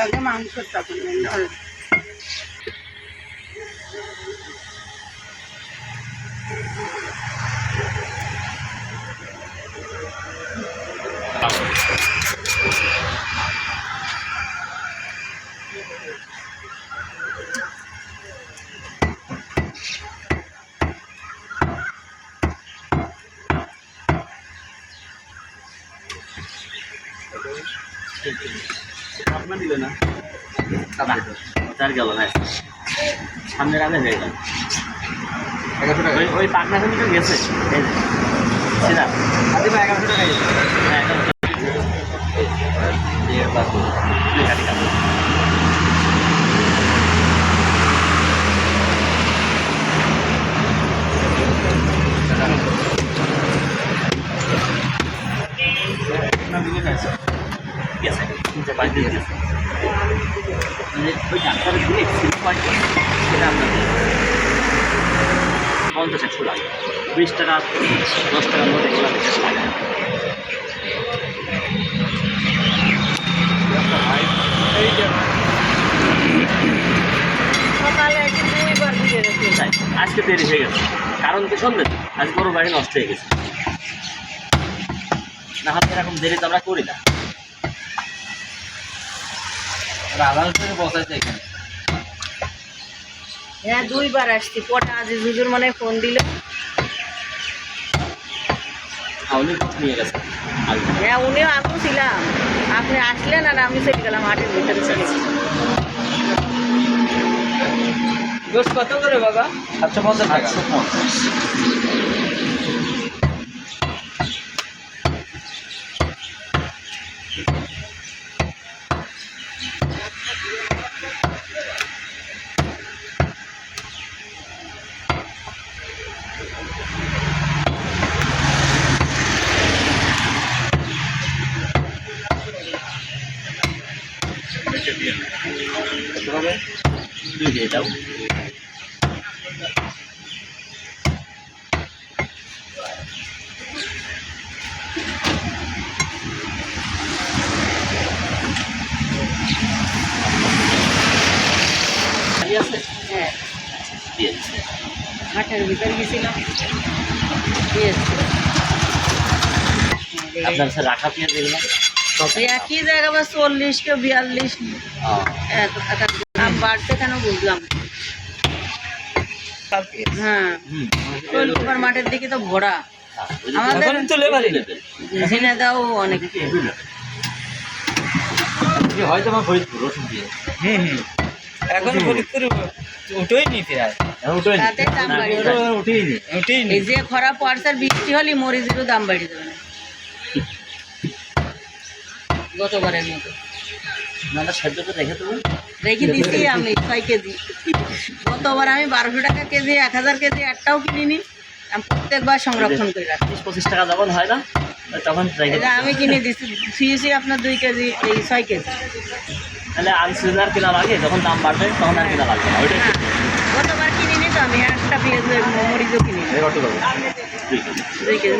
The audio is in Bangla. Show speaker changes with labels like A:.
A: আগে মাংস
B: আপনার দিলে না চার গেল না সামনের আগে হয়ে গেল ওই পাকনা খানি তো গেছে সেটা আদি ভাই 1100 টাকা গেছে ওই ডাক্তারের দিলে সেটা আপনাদের 50-100 লাগে 20 টাকা 10 টাকার মধ্যে এগুলো বেশি লাগে আজকে দেরি হয়ে গেছে কারণ কি শুনবেন আজ বড় বাড়ি নষ্ট হয়ে গেছে না হলে এরকম দেরি তো আমরা করি না
A: হ্যাঁ 2 বার আসছি পটা আজ হুজুর মানে ফোন দিল
B: নিয়ে গেছে
A: হ্যাঁ উনিও আমিও ছিলাম আপনি আসলেন আর আমি চলে গেলাম হাটের ভিতরে
C: গোশ কত করে বাবা 750 টাকা
B: দিয়ে দাও
A: হ্যাঁ
B: দিয়েছে
A: হাটের ভিতরে গেছিলাম
B: আপনার স্যার রাখা পেঁয়াজ এগুলো
A: একই জায়গা বা 40 কে 42 এত টাকা দাম বাড়ছে কেন বুঝলাম হ্যাঁ সুপার মার্কেটের দিকে তো ভরা আমাদের ঝিনাইদহ অনেক
B: হয়তো আমার ফরিদপুর রসুন দিয়ে
C: এখন ফরিদপুর উঠোই নি প্রায়
A: তাতে দাম বাড়িয়ে
C: উঠেই নি
A: এই যে খরা পড়ছে বৃষ্টি হলে মরিচেরও দাম বাড়িয়ে দেবে না গতবারের মতো
B: না সেদ্ধটা রেখে দেবো
A: রেখে দিচ্ছি আমি 6 কেজি গতবার আমি 1200 টাকা কেজি 1000 কেজি একটাও কিনিনি আমি প্রত্যেকবার সংরক্ষণ করে রাখি
B: 20-25 টাকা যখন হয় না তখন
A: আমি কিনে দিচ্ছি ফিয়েছি আপনার 2 কেজি এই 6 কেজি
B: তাহলে আনসিজন আর কেনা লাগে যখন দাম বাড়বে তখন আর কেনা লাগবে না ওইটাই
A: গতবার কিনিনি তো আমি একটা পেঁয়াজ মরিচও কিনি
B: 2 কেজি
A: 2 কেজি